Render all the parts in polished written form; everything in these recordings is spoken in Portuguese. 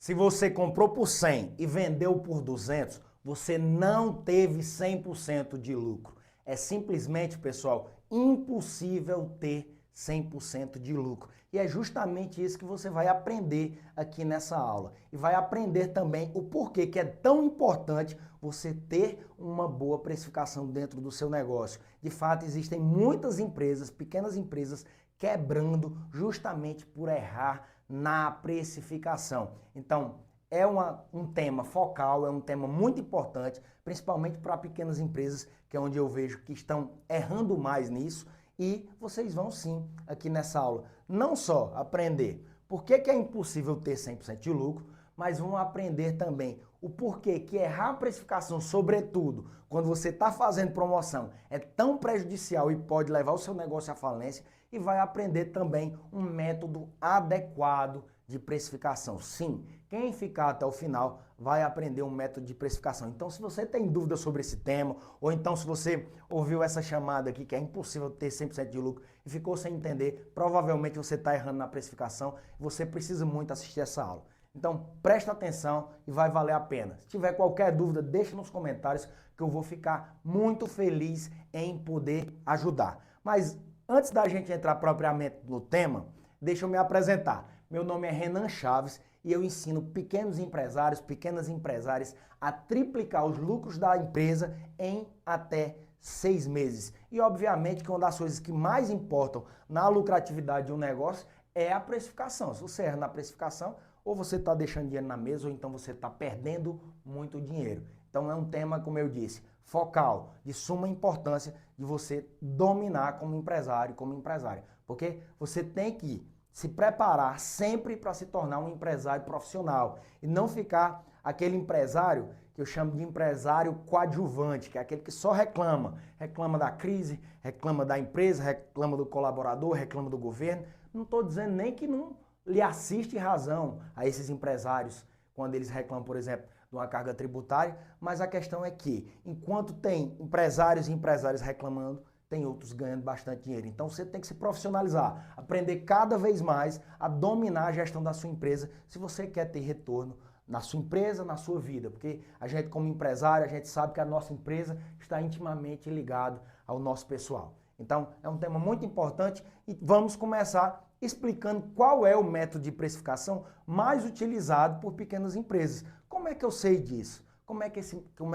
Se você comprou por 100 e vendeu por 200, você não teve 100% de lucro. É simplesmente, pessoal, impossível ter 100% de lucro. E é justamente isso que você vai aprender aqui nessa aula. E vai aprender também o porquê que é tão importante você ter uma boa precificação dentro do seu negócio. De fato, existem muitas empresas, pequenas empresas, quebrando justamente por errar na precificação. Então, é um tema focal, é um tema muito importante, principalmente para pequenas empresas, que é onde eu vejo que estão errando mais nisso, e vocês vão sim, aqui nessa aula, não só aprender por que é impossível ter 100% de lucro, mas vão aprender também o porquê que errar a precificação, sobretudo quando você está fazendo promoção, é tão prejudicial e pode levar o seu negócio à falência, e vai aprender também um método adequado de precificação. Sim, quem ficar até o final vai aprender um método de precificação. Então, se você tem dúvida sobre esse tema, ou então se você ouviu essa chamada aqui que é impossível ter 100% de lucro e ficou sem entender, provavelmente você está errando na precificação e você precisa muito assistir essa aula. Então, presta atenção e vai valer a pena. Se tiver qualquer dúvida, deixa nos comentários que eu vou ficar muito feliz em poder ajudar. Mas antes da gente entrar propriamente no tema, deixa eu me apresentar. Meu nome é Renan Chaves e eu ensino pequenas empresárias a triplicar os lucros da empresa em até 6 meses. E obviamente que uma das coisas que mais importam na lucratividade de um negócio é a precificação. Se você erra na precificação, ou você está deixando dinheiro na mesa, ou então você está perdendo muito dinheiro. Então é um tema, como eu disse, focal, de suma importância de você dominar como empresário, como empresária. Porque você tem que se preparar sempre para se tornar um empresário profissional e não ficar aquele empresário que eu chamo de empresário coadjuvante, que é aquele que só reclama. Reclama da crise, reclama da empresa, reclama do colaborador, reclama do governo. Não estou dizendo nem que não lhe assiste razão a esses empresários quando eles reclamam, por exemplo, de uma carga tributária, mas a questão é que, enquanto tem empresários e empresárias reclamando, tem outros ganhando bastante dinheiro. Então você tem que se profissionalizar, aprender cada vez mais a dominar a gestão da sua empresa se você quer ter retorno na sua empresa, na sua vida. Porque a gente, como empresário, a gente sabe que a nossa empresa está intimamente ligada ao nosso pessoal. Então é um tema muito importante e vamos começar explicando qual é o método de precificação mais utilizado por pequenas empresas. Como é que eu sei disso? Como é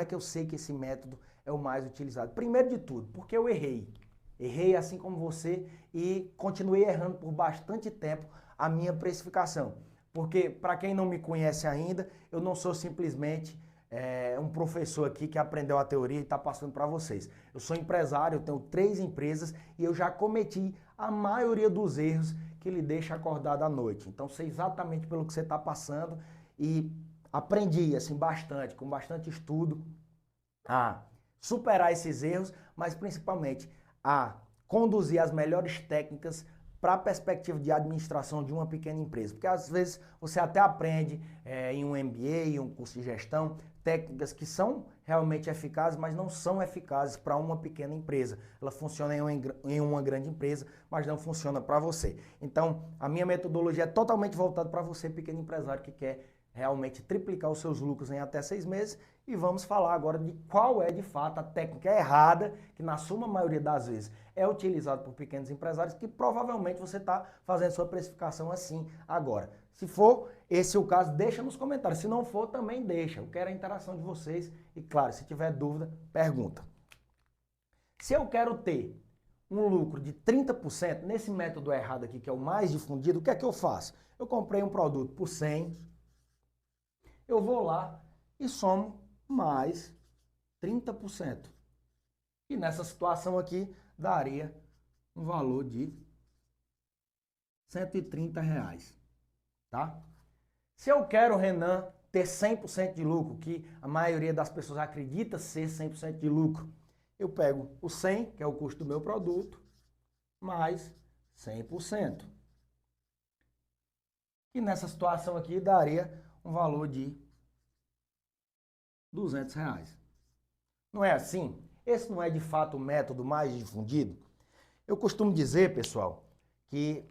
que eu sei que esse método é o mais utilizado? Primeiro de tudo, porque eu errei. Errei assim como você e continuei errando por bastante tempo a minha precificação. Porque, para quem não me conhece ainda, eu não sou simplesmente um professor aqui que aprendeu a teoria e está passando para vocês. Eu sou empresário, eu tenho 3 empresas e eu já cometi a maioria dos erros que lhe deixa acordado à noite. Então, sei exatamente pelo que você está passando e aprendi assim bastante, com bastante estudo, a superar esses erros, mas principalmente a conduzir as melhores técnicas para a perspectiva de administração de uma pequena empresa. Porque às vezes você até aprende em um MBA, em um curso de gestão, técnicas que são realmente eficazes, mas não são eficazes para uma pequena empresa. Ela funciona em uma grande empresa, mas não funciona para você. Então, a minha metodologia é totalmente voltada para você, pequeno empresário, que quer realmente triplicar os seus lucros em até 6 meses. E vamos falar agora de qual é de fato a técnica errada, que na suma maioria das vezes é utilizada por pequenos empresários, que provavelmente você está fazendo sua precificação assim agora. Se for esse o caso, deixa nos comentários. Se não for, também deixa. Eu quero a interação de vocês e, claro, se tiver dúvida, pergunta. Se eu quero ter um lucro de 30%, nesse método errado aqui, que é o mais difundido, o que é que eu faço? Eu comprei um produto por 100, eu vou lá e somo mais 30%. E nessa situação aqui, daria um valor de R$130, tá? Se eu quero, Renan, ter 100% de lucro, que a maioria das pessoas acredita ser 100% de lucro, eu pego o 100, que é o custo do meu produto, mais 100%. E nessa situação aqui, daria um valor de R$200. Não é assim? Esse não é de fato o método mais difundido? Eu costumo dizer, pessoal, que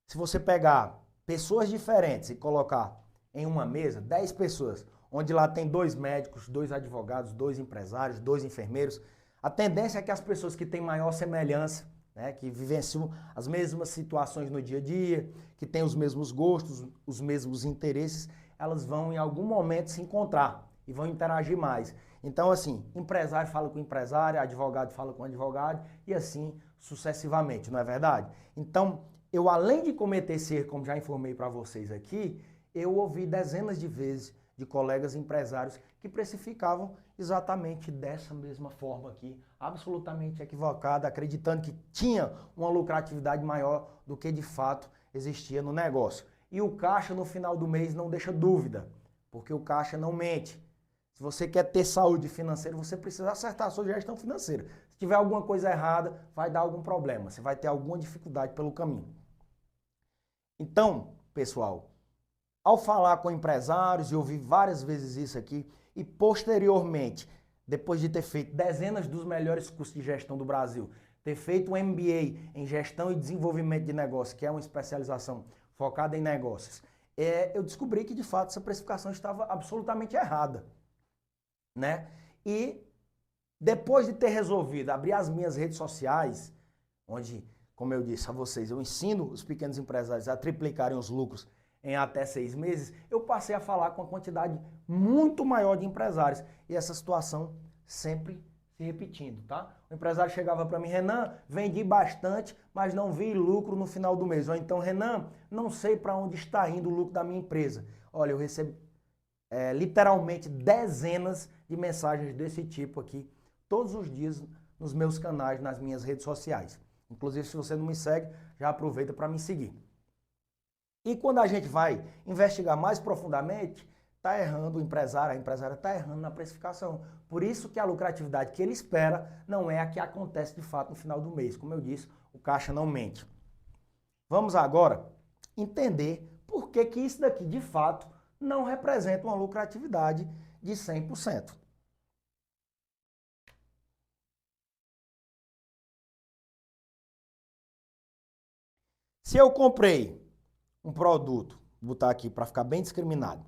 se você pegar pessoas diferentes e colocar em uma mesa 10 pessoas, onde lá tem 2 médicos, 2 advogados, 2 empresários, 2 enfermeiros, a tendência é que as pessoas que têm maior semelhança, né, que vivenciam as mesmas situações no dia a dia, que têm os mesmos gostos, os mesmos interesses, elas vão em algum momento se encontrar e vão interagir mais. Então, assim, empresário fala com empresário, advogado fala com advogado e assim sucessivamente, não é verdade? Então, eu além de cometer esse erro, como já informei para vocês aqui, eu ouvi dezenas de vezes de colegas empresários que precificavam exatamente dessa mesma forma aqui, absolutamente equivocada, acreditando que tinha uma lucratividade maior do que de fato existia no negócio. E o caixa no final do mês não deixa dúvida, porque o caixa não mente. Se você quer ter saúde financeira, você precisa acertar a sua gestão financeira. Se tiver alguma coisa errada, vai dar algum problema, você vai ter alguma dificuldade pelo caminho. Então, pessoal, ao falar com empresários, e ouvir várias vezes isso aqui, e posteriormente, depois de ter feito dezenas dos melhores cursos de gestão do Brasil, ter feito um MBA em gestão e desenvolvimento de negócios, que é uma especialização focada em negócios, eu descobri que de fato essa precificação estava absolutamente errada, né? E depois de ter resolvido abrir as minhas redes sociais, onde, como eu disse a vocês, eu ensino os pequenos empresários a triplicarem os lucros em até 6 meses, eu passei a falar com uma quantidade muito maior de empresários. E essa situação sempre se repetindo, tá? O empresário chegava para mim, Renan, vendi bastante, mas não vi lucro no final do mês. Ou então, Renan, não sei para onde está indo o lucro da minha empresa. Olha, eu recebo literalmente dezenas de mensagens desse tipo aqui, todos os dias nos meus canais, nas minhas redes sociais. Inclusive, se você não me segue, já aproveita para me seguir. E quando a gente vai investigar mais profundamente, está errando o empresário, a empresária está errando na precificação. Por isso que a lucratividade que ele espera não é a que acontece de fato no final do mês. Como eu disse, o caixa não mente. Vamos agora entender por que isso daqui de fato não representa uma lucratividade de 100%. Se eu comprei um produto, vou botar aqui para ficar bem discriminado.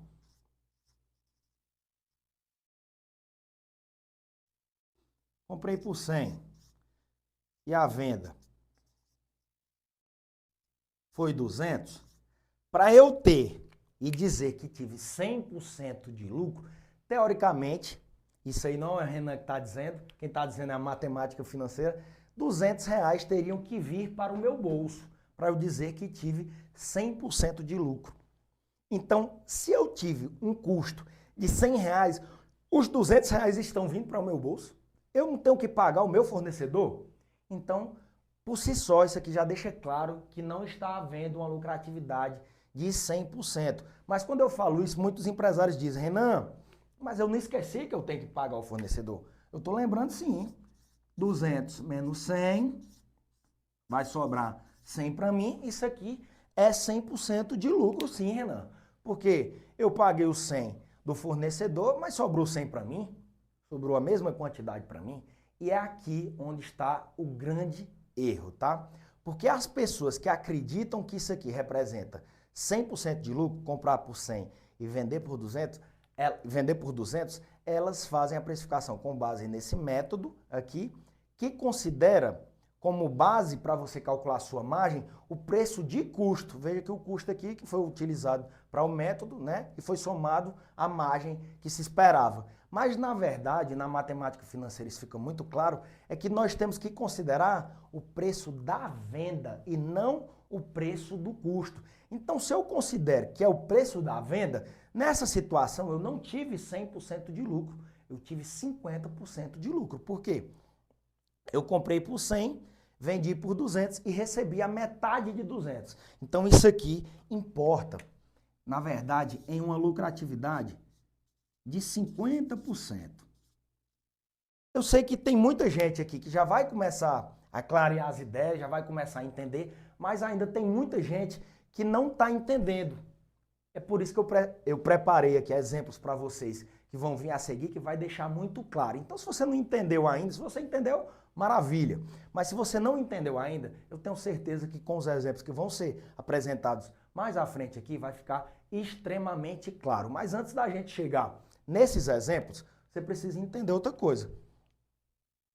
Comprei por 100 e a venda foi 200. Para eu ter e dizer que tive 100% de lucro, teoricamente, isso aí não é o Renan que está dizendo, quem está dizendo é a matemática financeira, R$200 teriam que vir para o meu bolso, para eu dizer que tive 100% de lucro. Então, se eu tive um custo de R$100, os R$200 estão vindo para o meu bolso? Eu não tenho que pagar o meu fornecedor? Então, por si só, isso aqui já deixa claro que não está havendo uma lucratividade de 100%. Mas quando eu falo isso, muitos empresários dizem, Renan, mas eu não esqueci que eu tenho que pagar o fornecedor. Eu estou lembrando sim, 200 menos 100, vai sobrar 100 para mim, isso aqui é 100% de lucro sim, Renan. Porque eu paguei o 100 do fornecedor, mas sobrou 100 para mim, sobrou a mesma quantidade para mim, e é aqui onde está o grande erro, tá? Porque as pessoas que acreditam que isso aqui representa 100% de lucro, comprar por 100 e vender por 200, elas fazem a precificação com base nesse método aqui, que considera como base para você calcular a sua margem o preço de custo. Veja que o custo aqui que foi utilizado para o método, né, e foi somado à margem que se esperava. Mas na verdade, na matemática financeira isso fica muito claro, é que nós temos que considerar o preço da venda e não o preço do custo. Então, se eu considero que é o preço da venda, nessa situação eu não tive 100% de lucro, eu tive 50% de lucro. Por quê? Eu comprei por 100, vendi por 200 e recebi a metade de 200. Então isso aqui importa, na verdade, em uma lucratividade de 50%. Eu sei que tem muita gente aqui que já vai começar a clarear as ideias, já vai começar a entender, mas ainda tem muita gente que não está entendendo. É por isso que eu preparei aqui exemplos para vocês que vão vir a seguir, que vai deixar muito claro. Então, se você não entendeu ainda, se você entendeu, maravilha. Mas se você não entendeu ainda, eu tenho certeza que com os exemplos que vão ser apresentados mais à frente aqui vai ficar extremamente claro. Mas antes da gente chegar nesses exemplos, você precisa entender outra coisa.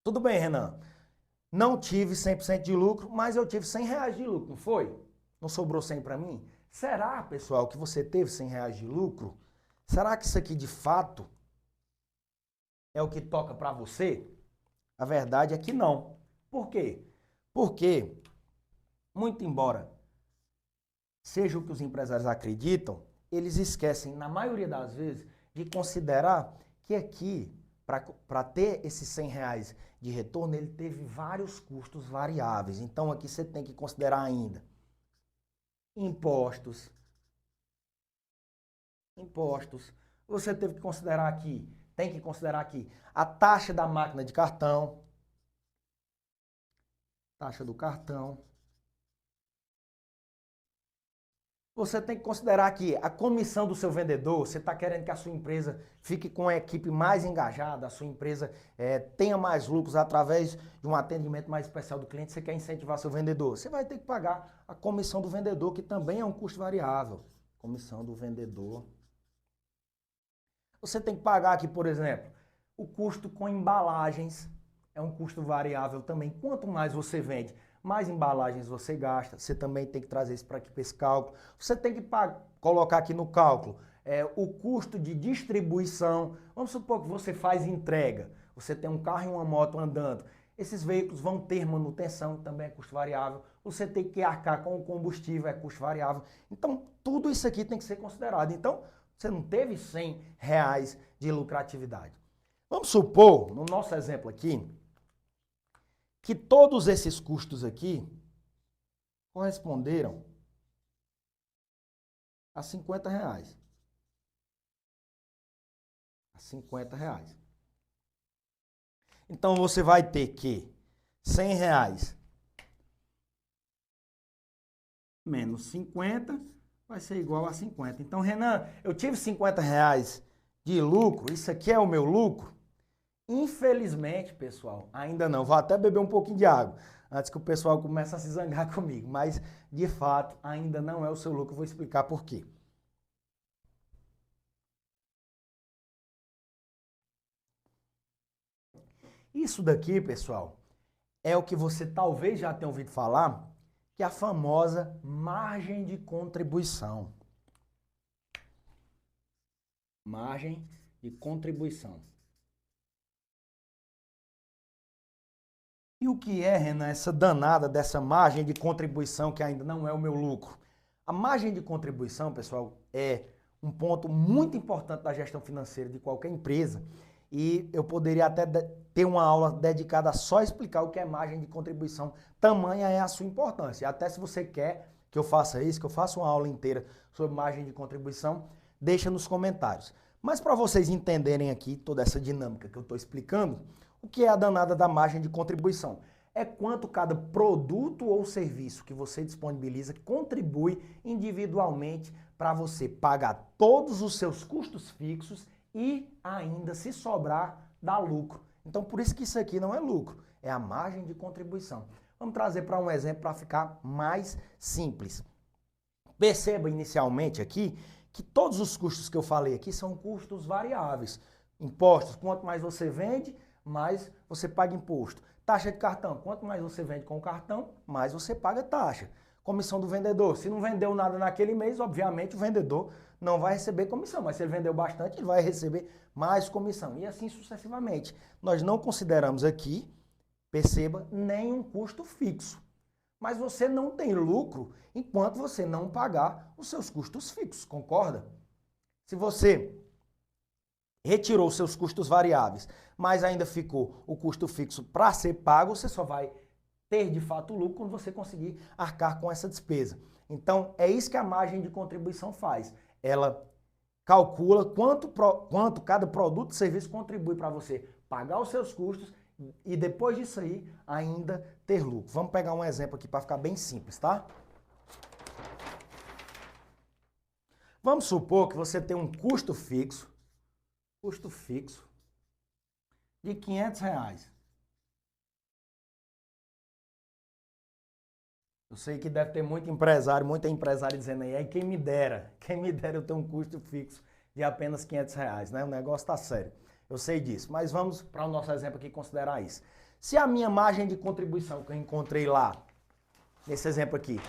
Tudo bem, Renan, não tive 100% de lucro, mas eu tive R$100 de lucro, não foi? Não sobrou 100 para mim? Será, pessoal, que você teve R$100 de lucro? Será que isso aqui de fato é o que toca para você? A verdade é que não. Por quê? Porque, muito embora seja o que os empresários acreditam, eles esquecem, na maioria das vezes, de considerar que aqui, para ter esses R$100 de retorno, ele teve vários custos variáveis. Então, aqui você tem que considerar ainda impostos. Você teve que considerar aqui, tem que considerar aqui, a taxa da máquina de cartão, taxa do cartão. Você tem que considerar aqui a comissão do seu vendedor. Você está querendo que a sua empresa fique com a equipe mais engajada, a sua empresa tenha mais lucros através de um atendimento mais especial do cliente. Você quer incentivar seu vendedor. Você vai ter que pagar a comissão do vendedor, que também é um custo variável. Comissão do vendedor. Você tem que pagar aqui, por exemplo, o custo com embalagens. É um custo variável também. Quanto mais você vende, mais embalagens você gasta. Você também tem que trazer isso para aqui para esse cálculo. Você tem que colocar aqui no cálculo o custo de distribuição. Vamos supor que você faz entrega. Você tem um carro e uma moto andando. Esses veículos vão ter manutenção, também é custo variável. Você tem que arcar com o combustível, é custo variável. Então, tudo isso aqui tem que ser considerado. Então, você não teve R$100 de lucratividade. Vamos supor, no nosso exemplo aqui, que todos esses custos aqui corresponderam a R$50. A R$50. Então você vai ter que R$100 menos 50 vai ser igual a 50. Então, Renan, eu tive R$50 de lucro, isso aqui é o meu lucro? Infelizmente, pessoal, ainda não. Vou até beber um pouquinho de água antes que o pessoal comece a se zangar comigo. Mas, de fato, ainda não é o seu lucro. Eu vou explicar por quê. Isso daqui, pessoal, é o que você talvez já tenha ouvido falar, que é a famosa margem de contribuição. Margem de contribuição. E o que é, Renan, essa danada dessa margem de contribuição que ainda não é o meu lucro? A margem de contribuição, pessoal, é um ponto muito importante da gestão financeira de qualquer empresa. E eu poderia até ter uma aula dedicada a só explicar o que é margem de contribuição. Tamanha é a sua importância. Até se você quer que eu faça isso, que eu faça uma aula inteira sobre margem de contribuição, deixa nos comentários. Mas para vocês entenderem aqui toda essa dinâmica que eu estou explicando, o que é a danada da margem de contribuição? É quanto cada produto ou serviço que você disponibiliza contribui individualmente para você pagar todos os seus custos fixos e ainda, se sobrar, dar lucro. Então, por isso que isso aqui não é lucro, é a margem de contribuição. Vamos trazer para um exemplo para ficar mais simples. Perceba inicialmente aqui que todos os custos que eu falei aqui são custos variáveis. Impostos, quanto mais você vende, mais você paga imposto. Taxa de cartão, quanto mais você vende com o cartão, mais você paga taxa. Comissão do vendedor, se não vendeu nada naquele mês, obviamente o vendedor não vai receber comissão, mas se ele vendeu bastante, ele vai receber mais comissão. E assim sucessivamente. Nós não consideramos aqui, perceba, nenhum custo fixo. Mas você não tem lucro enquanto você não pagar os seus custos fixos, concorda? Se você retirou seus custos variáveis, mas ainda ficou o custo fixo para ser pago, você só vai ter de fato lucro quando você conseguir arcar com essa despesa. Então, é isso que a margem de contribuição faz. Ela calcula quanto cada produto e serviço contribui para você pagar os seus custos e depois disso aí ainda ter lucro. Vamos pegar um exemplo aqui para ficar bem simples, tá? Vamos supor que você tem um custo fixo de R$500. Eu sei que deve ter muita empresário dizendo aí, quem me dera eu ter um custo fixo de apenas R$ 500, né? O negócio tá sério. Eu sei disso, mas vamos para o nosso exemplo aqui considerar isso. Se a minha margem de contribuição que eu encontrei lá, nesse exemplo aqui,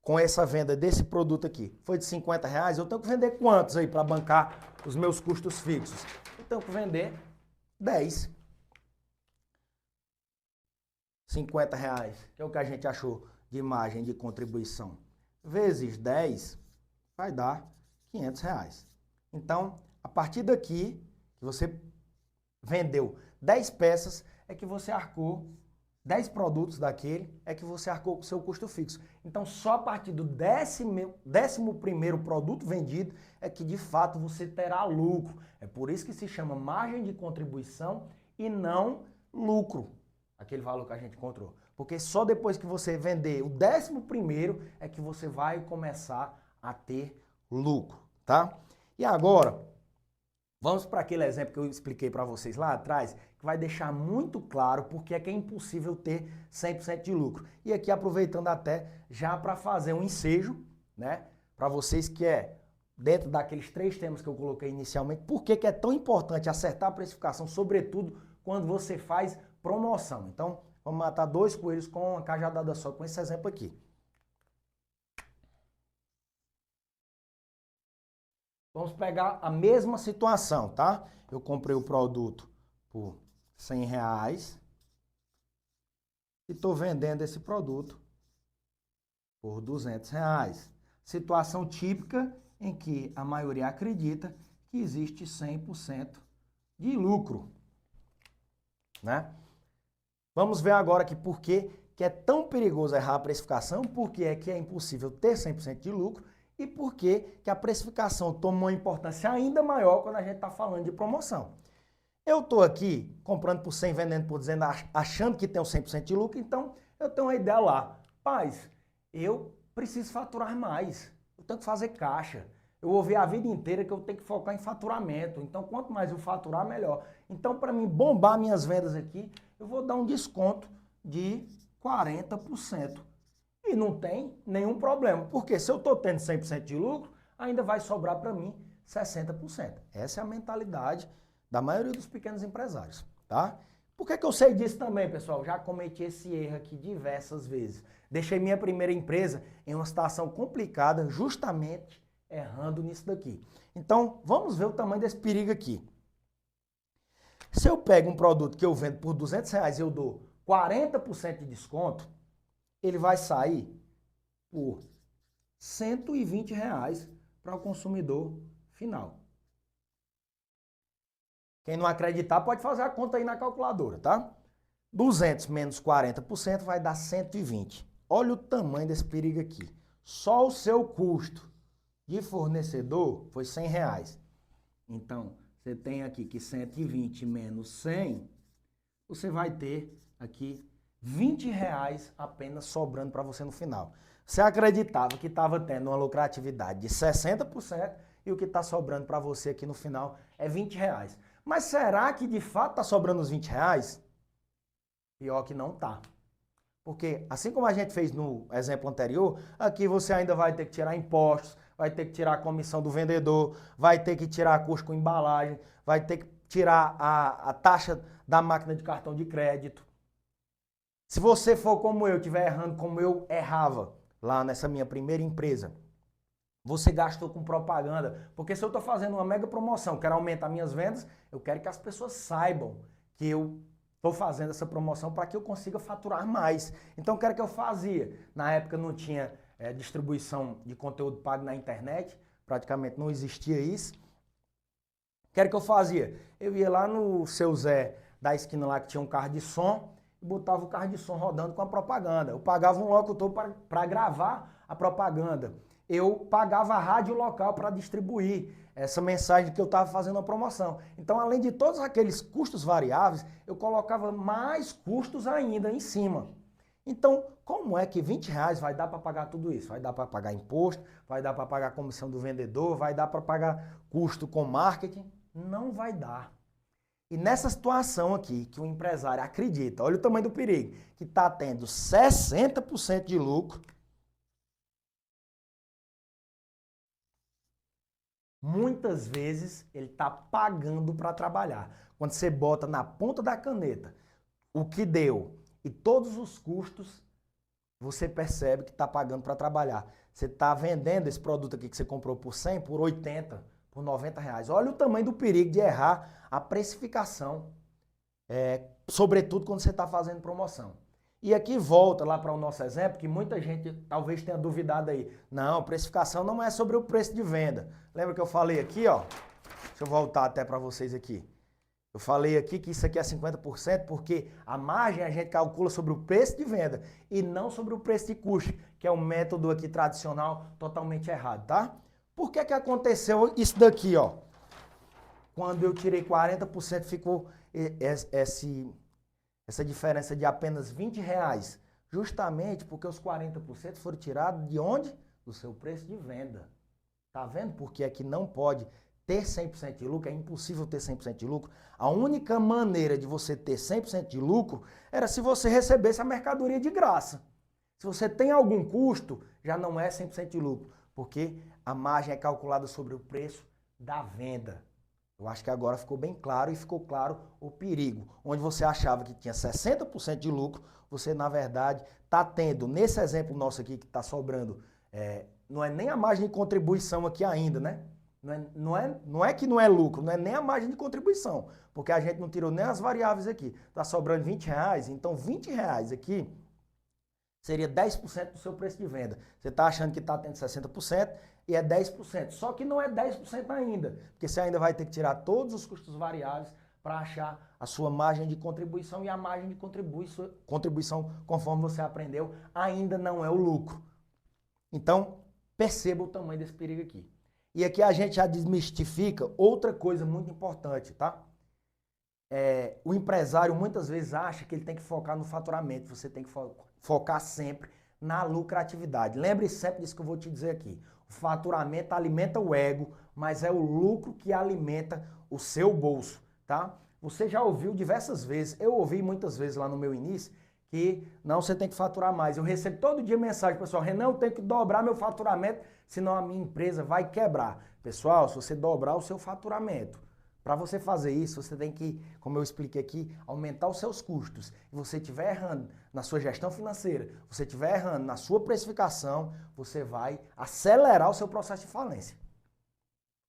com essa venda desse produto aqui, foi de R$ 50, eu tenho que vender quantos aí para bancar os meus custos fixos? Eu tenho que vender 10. R$ 50, que é o que a gente achou de margem de contribuição, vezes 10, vai dar R$ 500. Então, a partir daqui, que você vendeu 10 peças, é que você arcou 10 produtos daquele, é que você arcou com o seu custo fixo. Então, só a partir do 11º produto vendido é que, de fato, você terá lucro. É por isso que se chama margem de contribuição e não lucro, aquele valor que a gente encontrou. Porque só depois que você vender o 11º é que você vai começar a ter lucro, tá? E agora, vamos para aquele exemplo que eu expliquei para vocês lá atrás, que vai deixar muito claro porque é que é impossível ter 100% de lucro. E aqui aproveitando até já para fazer um ensejo, né, para vocês que é dentro daqueles 3 temas que eu coloquei inicialmente, por que é tão importante acertar a precificação, sobretudo quando você faz promoção. Então, vamos matar 2 coelhos com uma cajadada só, com esse exemplo aqui. Vamos pegar a mesma situação, tá? Eu comprei o produto por R$ 100 e estou vendendo esse produto por R$ 200. Situação típica em que a maioria acredita que existe 100% de lucro, né? Vamos ver agora aqui por que é tão perigoso errar a precificação, por que é impossível ter 100% de lucro e por que a precificação toma uma importância ainda maior quando a gente está falando de promoção. Eu estou aqui comprando por 100, vendendo por 200, achando que tem um 100% de lucro, então eu tenho uma ideia lá. Paz, eu preciso faturar mais, eu tenho que fazer caixa. Eu ouvi a vida inteira que eu tenho que focar em faturamento, então quanto mais eu faturar, melhor. Então, para mim bombar minhas vendas aqui, eu vou dar um desconto de 40%. E não tem nenhum problema, porque se eu estou tendo 100% de lucro, ainda vai sobrar para mim 60%. Essa é a mentalidade da maioria dos pequenos empresários, tá? Por que eu sei disso também, pessoal? Já cometi esse erro aqui diversas vezes. Deixei minha primeira empresa em uma situação complicada, justamente errando nisso daqui. Então, vamos ver o tamanho desse perigo aqui. Se eu pego um produto que eu vendo por R$ 200 e eu dou 40% de desconto, ele vai sair por R$ 120 para o consumidor final. Quem não acreditar pode fazer a conta aí na calculadora, tá? 200 menos 40% vai dar 120. Olha o tamanho desse perigo aqui. Só o seu custo de fornecedor foi R$ 100. Então, você tem aqui que 120 menos 100, você vai ter aqui R$ 20 apenas sobrando para você no final. Você acreditava que estava tendo uma lucratividade de 60% e o que está sobrando para você aqui no final é R$ 20. Mas será que de fato está sobrando os R$ 20? Pior que não está. Porque assim como a gente fez no exemplo anterior, aqui você ainda vai ter que tirar impostos, vai ter que tirar a comissão do vendedor, vai ter que tirar custo com embalagem, vai ter que tirar a taxa da máquina de cartão de crédito. Se você for como eu, estiver errando como eu errava lá nessa minha primeira empresa, você gastou com propaganda, porque se eu estou fazendo uma mega promoção, quero aumentar minhas vendas, eu quero que as pessoas saibam que eu estou fazendo essa promoção para que eu consiga faturar mais. Então, o que era que eu fazia? Na época não tinha distribuição de conteúdo pago na internet, praticamente não existia isso. O que era que eu fazia? Eu ia lá no seu Zé da esquina lá que tinha um carro de som e botava o carro de som rodando com a propaganda. Eu pagava um locutor para gravar a propaganda. Eu pagava a rádio local para distribuir essa mensagem que eu estava fazendo a promoção. Então, além de todos aqueles custos variáveis, eu colocava mais custos ainda em cima. Então, como é que R$ 20 vai dar para pagar tudo isso? Vai dar para pagar imposto, vai dar para pagar a comissão do vendedor, vai dar para pagar custo com marketing? Não vai dar. E nessa situação aqui, que o empresário acredita, olha o tamanho do perigo, que está tendo 60% de lucro, muitas vezes ele está pagando para trabalhar. Quando você bota na ponta da caneta o que deu e todos os custos, você percebe que está pagando para trabalhar. Você está vendendo esse produto aqui que você comprou por 100, por 80, por 90 reais. Olha o tamanho do perigo de errar a precificação, sobretudo quando você está fazendo promoção. E aqui volta lá para o nosso exemplo, que muita gente talvez tenha duvidado aí. Não, precificação não é sobre o preço de venda. Lembra que eu falei aqui, ó? Deixa eu voltar até para vocês aqui. Eu falei aqui que isso aqui é 50% porque a margem a gente calcula sobre o preço de venda e não sobre o preço de custo, que é um método aqui tradicional totalmente errado, tá? Por que que aconteceu isso daqui, ó? Quando eu tirei 40% ficou essa diferença de apenas 20 reais. Justamente porque os 40% foram tirados de onde? Do seu preço de venda. Tá vendo? Porque aqui não pode ter 100% de lucro, é impossível ter 100% de lucro. A única maneira de você ter 100% de lucro era se você recebesse a mercadoria de graça. Se você tem algum custo, já não é 100% de lucro, porque a margem é calculada sobre o preço da venda. Eu acho que agora ficou bem claro e ficou claro o perigo. Onde você achava que tinha 60% de lucro, você na verdade está tendo, nesse exemplo nosso aqui que está sobrando, não é nem a margem de contribuição aqui ainda, né? Não é que não é lucro, não é nem a margem de contribuição, porque a gente não tirou nem as variáveis aqui. Está sobrando 20 reais, então 20 reais aqui seria 10% do seu preço de venda. Você está achando que está tendo 60% e é 10%. Só que não é 10% ainda, porque você ainda vai ter que tirar todos os custos variáveis para achar a sua margem de contribuição, e a margem de contribuição, conforme você aprendeu, ainda não é o lucro. Então, perceba o tamanho desse perigo aqui. E aqui a gente já desmistifica outra coisa muito importante, tá? O empresário muitas vezes acha que ele tem que focar no faturamento, você tem que focar sempre na lucratividade. Lembre sempre disso que eu vou te dizer aqui. O faturamento alimenta o ego, mas é o lucro que alimenta o seu bolso, tá? Você já ouviu diversas vezes, eu ouvi muitas vezes lá no meu início, que não, você tem que faturar mais. Eu recebo todo dia mensagem, pessoal, Renan, eu tenho que dobrar meu faturamento, senão a minha empresa vai quebrar. Pessoal, se você dobrar o seu faturamento, para você fazer isso, você tem que, como eu expliquei aqui, aumentar os seus custos. E você estiver errando na sua gestão financeira, você estiver errando na sua precificação, você vai acelerar o seu processo de falência.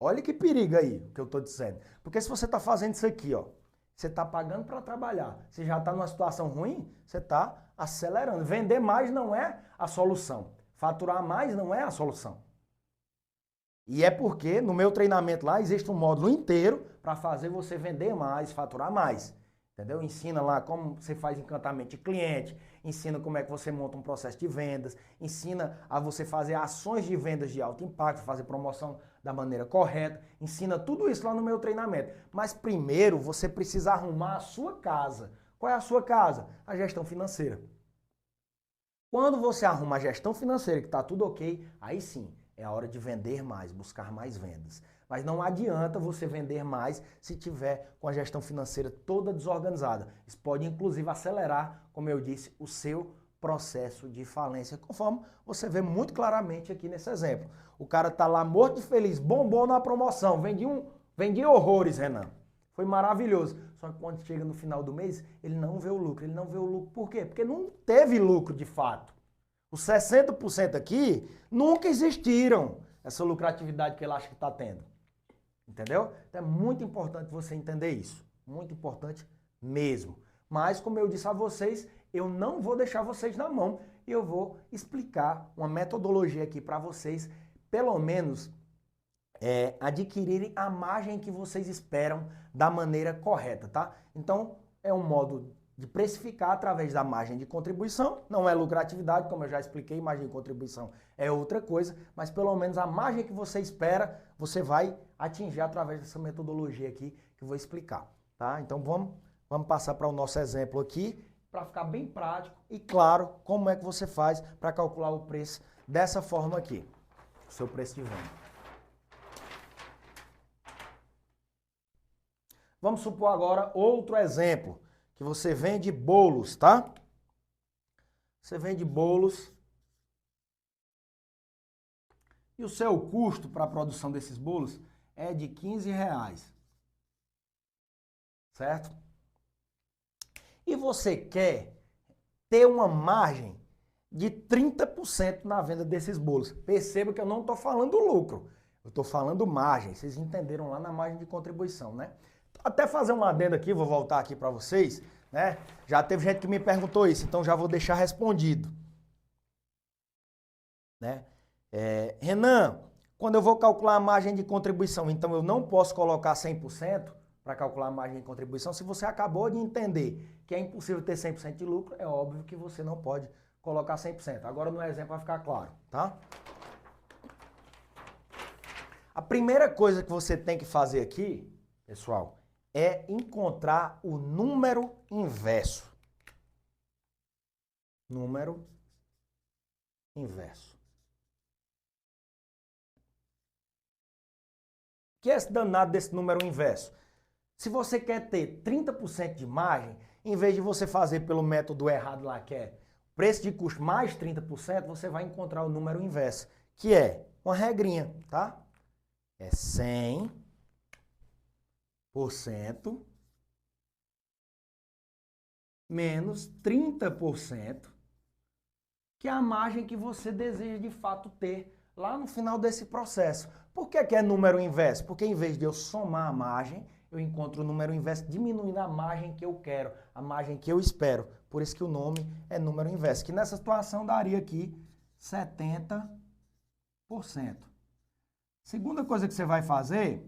Olha que perigo aí que eu estou dizendo. Porque se você está fazendo isso aqui, ó, você está pagando para trabalhar, você já está numa situação ruim, você está acelerando. Vender mais não é a solução. Faturar mais não é a solução. E é porque no meu treinamento lá existe um módulo inteiro para fazer você vender mais, faturar mais. Entendeu? Ensina lá como você faz encantamento de cliente, ensina como é que você monta um processo de vendas, ensina a você fazer ações de vendas de alto impacto, fazer promoção da maneira correta, ensina tudo isso lá no meu treinamento. Mas primeiro você precisa arrumar a sua casa. Qual é a sua casa? A gestão financeira. Quando você arruma a gestão financeira que está tudo ok, aí sim, é a hora de vender mais, buscar mais vendas. Mas não adianta você vender mais se tiver com a gestão financeira toda desorganizada. Isso pode inclusive acelerar, como eu disse, o seu processo de falência, conforme você vê muito claramente aqui nesse exemplo. O cara está lá morto de feliz, bombou na promoção, vendi horrores, Renan. Foi maravilhoso. Só que quando chega no final do mês, ele não vê o lucro. Ele não vê o lucro por quê? Porque não teve lucro de fato. Os 60% aqui nunca existiram, essa lucratividade que ele acha que está tendo. Entendeu? Então é muito importante você entender isso. Muito importante mesmo. Mas, como eu disse a vocês, eu não vou deixar vocês na mão. Eu vou explicar uma metodologia aqui para vocês, pelo menos, adquirirem a margem que vocês esperam da maneira correta, tá? Então, é um modo de precificar através da margem de contribuição, não é lucratividade, como eu já expliquei, margem de contribuição é outra coisa, mas pelo menos a margem que você espera, você vai atingir através dessa metodologia aqui que eu vou explicar, tá? Então vamos passar para o nosso exemplo aqui, para ficar bem prático e claro como é que você faz para calcular o preço dessa forma aqui, o seu preço de venda. Vamos supor agora outro exemplo, que você vende bolos, tá? Você vende bolos e o seu custo para a produção desses bolos é de R$ 15, certo? E você quer ter uma margem de 30% na venda desses bolos. Perceba que eu não estou falando lucro, eu estou falando margem. Vocês entenderam lá na margem de contribuição, né? Até fazer um adendo aqui, vou voltar aqui para vocês, né? Já teve gente que me perguntou isso, então já vou deixar respondido, né? Renan, quando eu vou calcular a margem de contribuição, então eu não posso colocar 100% para calcular a margem de contribuição. Se você acabou de entender que é impossível ter 100% de lucro, é óbvio que você não pode colocar 100%. Agora no exemplo vai ficar claro, tá? A primeira coisa que você tem que fazer aqui, pessoal, é encontrar o número inverso. Número inverso. O que é esse danado desse número inverso? Se você quer ter 30% de margem, em vez de você fazer pelo método errado lá, que é preço de custo mais 30%, você vai encontrar o número inverso, que é uma regrinha, tá? É 100% menos 30%, que é a margem que você deseja de fato ter lá no final desse processo. Por que é número inverso? Porque em vez de eu somar a margem, eu encontro o número inverso diminuindo a margem que eu quero, a margem que eu espero. Por isso que o nome é número inverso, que nessa situação daria aqui 70%. Segunda coisa que você vai fazer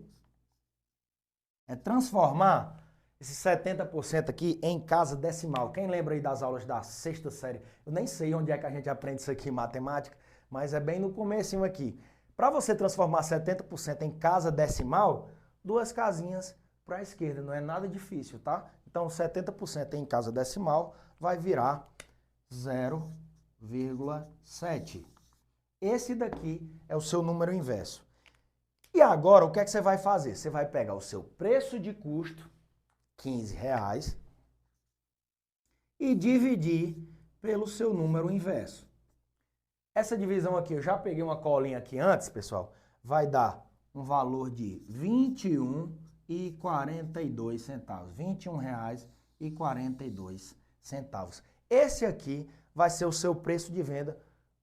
é transformar esse 70% aqui em casa decimal. Quem lembra aí das aulas da sexta série? Eu nem sei onde é que a gente aprende isso aqui em matemática, mas é bem no comecinho aqui. Para você transformar 70% em casa decimal, duas casinhas para a esquerda, não é nada difícil, tá? Então 70% em casa decimal vai virar 0,7. Esse daqui é o seu número inverso. E agora o que é que você vai fazer? Você vai pegar o seu preço de custo, R$15, e dividir pelo seu número inverso. Essa divisão aqui, eu já peguei uma colinha aqui antes, pessoal, vai dar um valor de R$21,42. R$21,42. Esse aqui vai ser o seu preço de venda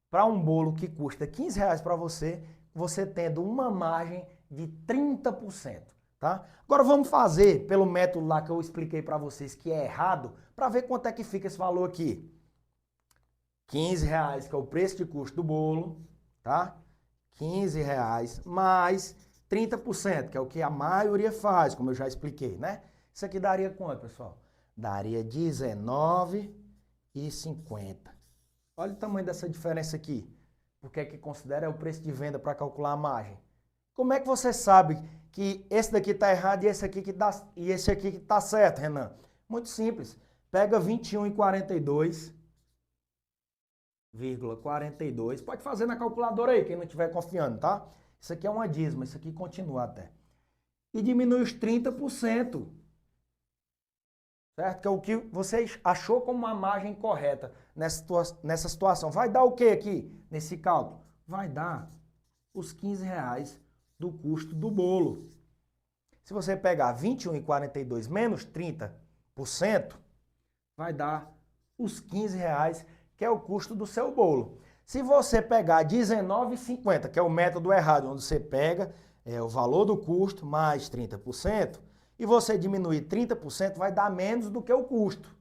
para um bolo que custa R$15 para você, você tendo uma margem de 30%. Tá? Agora vamos fazer pelo método lá que eu expliquei para vocês que é errado, para ver quanto é que fica esse valor aqui. R$15, que é o preço de custo do bolo, tá? R$15 mais 30%, que é o que a maioria faz, como eu já expliquei, né? Isso aqui daria quanto, pessoal? Daria R$19,50. Olha o tamanho dessa diferença aqui. Porque é que considera o preço de venda para calcular a margem. Como é que você sabe que esse daqui está errado e esse aqui que está certo, Renan? Muito simples. Pega 21,42. Pode fazer na calculadora aí, quem não estiver confiando, tá? Isso aqui é uma dízima, isso aqui continua até. E diminui os 30%. Certo? Que é o que você achou como uma margem correta nessa situação. Vai dar o que aqui nesse cálculo? Vai dar os R$15 do custo do bolo. Se você pegar 21,42 menos 30%, vai dar os R$15, que é o custo do seu bolo. Se você pegar 19,50, que é o método errado, onde você pega o valor do custo mais 30%, e você diminuir 30%, vai dar menos do que o custo.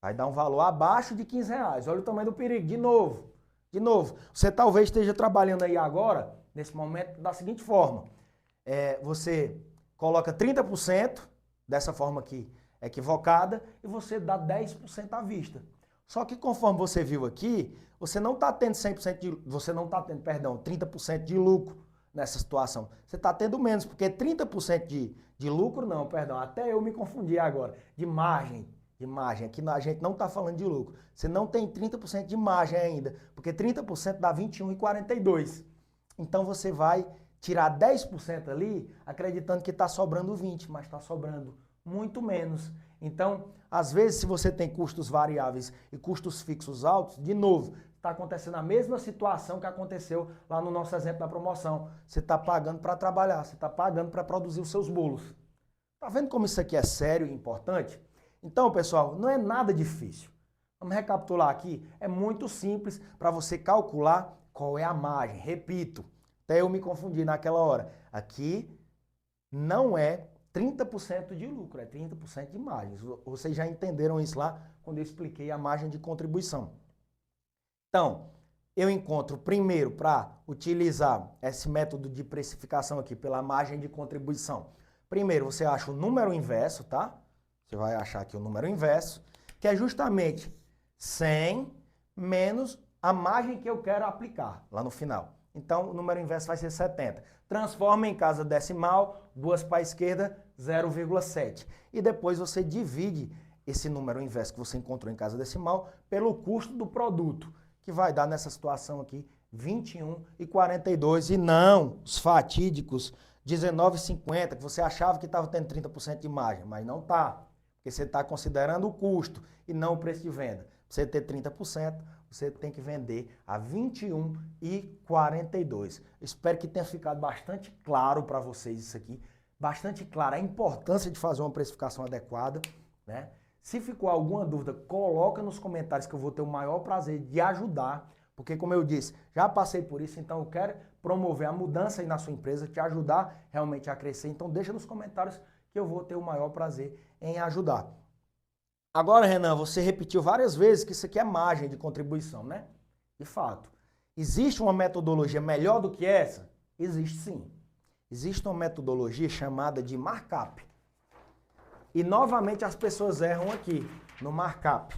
Vai dar um valor abaixo de R$15. Olha o tamanho do perigo. De novo. Você talvez esteja trabalhando aí agora, nesse momento, da seguinte forma. Você coloca 30% dessa forma aqui equivocada e você dá 10% à vista. Só que conforme você viu aqui, você não está tendo 30% de lucro nessa situação. Você está tendo menos, porque 30% de lucro, não, perdão, até eu me confundi agora, de margem. Aqui a gente não está falando de lucro. Você não tem 30% de margem ainda, porque 30% dá 21,42. Então você vai tirar 10% ali, acreditando que está sobrando 20%, mas está sobrando muito menos. Então, às vezes, se você tem custos variáveis e custos fixos altos, de novo, está acontecendo a mesma situação que aconteceu lá no nosso exemplo da promoção. Você está pagando para trabalhar, você está pagando para produzir os seus bolos. Tá vendo como isso aqui é sério e importante? Então, pessoal, não é nada difícil. Vamos recapitular aqui. É muito simples para você calcular qual é a margem. Repito, até eu me confundi naquela hora. Aqui não é 30% de lucro, é 30% de margem. Vocês já entenderam isso lá quando eu expliquei a margem de contribuição. Então, eu encontro primeiro para utilizar esse método de precificação aqui pela margem de contribuição. Primeiro, você acha o número inverso, tá? Você vai achar aqui o número inverso, que é justamente 100 menos a margem que eu quero aplicar lá no final. Então, o número inverso vai ser 70. Transforma em casa decimal, 2 para a esquerda, 0,7. E depois você divide esse número inverso que você encontrou em casa decimal pelo custo do produto, que vai dar nessa situação aqui 21,42. E não os fatídicos 19,50, que você achava que estava tendo 30% de margem, mas não está. Porque você está considerando o custo e não o preço de venda. Para você ter 30%, você tem que vender a 21,42. Espero que tenha ficado bastante claro para vocês isso aqui. Bastante claro a importância de fazer uma precificação adequada, né? Se ficou alguma dúvida, coloca nos comentários que eu vou ter o maior prazer de ajudar. Porque, como eu disse, já passei por isso, então eu quero promover a mudança aí na sua empresa, te ajudar realmente a crescer. Então deixa nos comentários que eu vou ter o maior prazer em ajudar. Agora, Renan, você repetiu várias vezes que isso aqui é margem de contribuição, né? De fato. Existe uma metodologia melhor do que essa? Existe sim. Existe uma metodologia chamada de markup. E novamente as pessoas erram aqui no markup.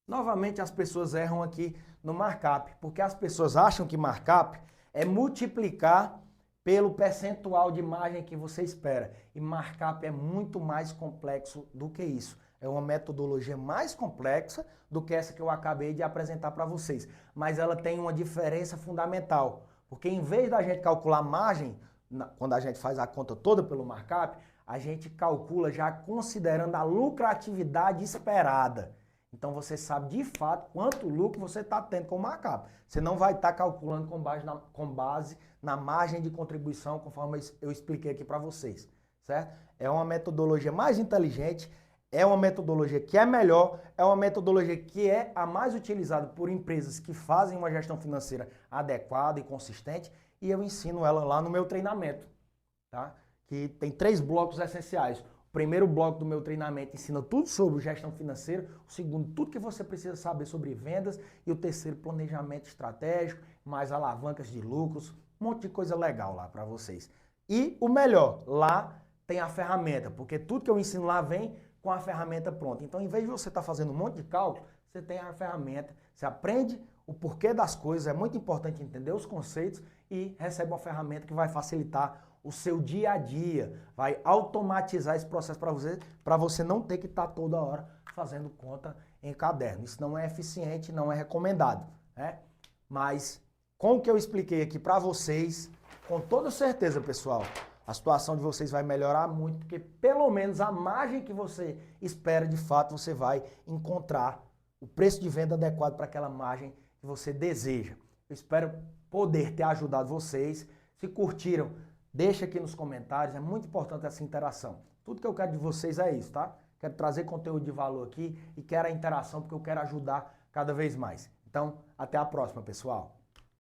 Novamente as pessoas erram aqui no markup, porque as pessoas acham que markup é multiplicar pelo percentual de margem que você espera. E markup é muito mais complexo do que isso. É uma metodologia mais complexa do que essa que eu acabei de apresentar para vocês. Mas ela tem uma diferença fundamental. Porque em vez da gente calcular margem, quando a gente faz a conta toda pelo markup, a gente calcula já considerando a lucratividade esperada. Então você sabe de fato quanto lucro você está tendo com o markup. Você não vai estar calculando com base na margem de contribuição, conforme eu expliquei aqui para vocês, certo? É uma metodologia mais inteligente, é uma metodologia que é melhor, é uma metodologia que é a mais utilizada por empresas que fazem uma gestão financeira adequada e consistente, e eu ensino ela lá no meu treinamento, tá? Que tem 3 blocos essenciais. O primeiro bloco do meu treinamento ensina tudo sobre gestão financeira, o segundo, tudo que você precisa saber sobre vendas, e o terceiro, planejamento estratégico, mais alavancas de lucros, um monte de coisa legal lá para vocês. E o melhor, lá tem a ferramenta, porque tudo que eu ensino lá vem com a ferramenta pronta. Então, em vez de você estar fazendo um monte de cálculo, você tem a ferramenta, você aprende o porquê das coisas, é muito importante entender os conceitos e recebe uma ferramenta que vai facilitar o seu dia a dia, vai automatizar esse processo para você não ter que estar toda hora fazendo conta em caderno. Isso não é eficiente, não é recomendado, né? Mas com o que eu expliquei aqui para vocês, com toda certeza, pessoal, a situação de vocês vai melhorar muito, porque pelo menos a margem que você espera, de fato, você vai encontrar o preço de venda adequado para aquela margem que você deseja. Eu espero poder ter ajudado vocês. Se curtiram, deixa aqui nos comentários, é muito importante essa interação. Tudo que eu quero de vocês é isso, tá? Quero trazer conteúdo de valor aqui e quero a interação porque eu quero ajudar cada vez mais. Então, até a próxima, pessoal.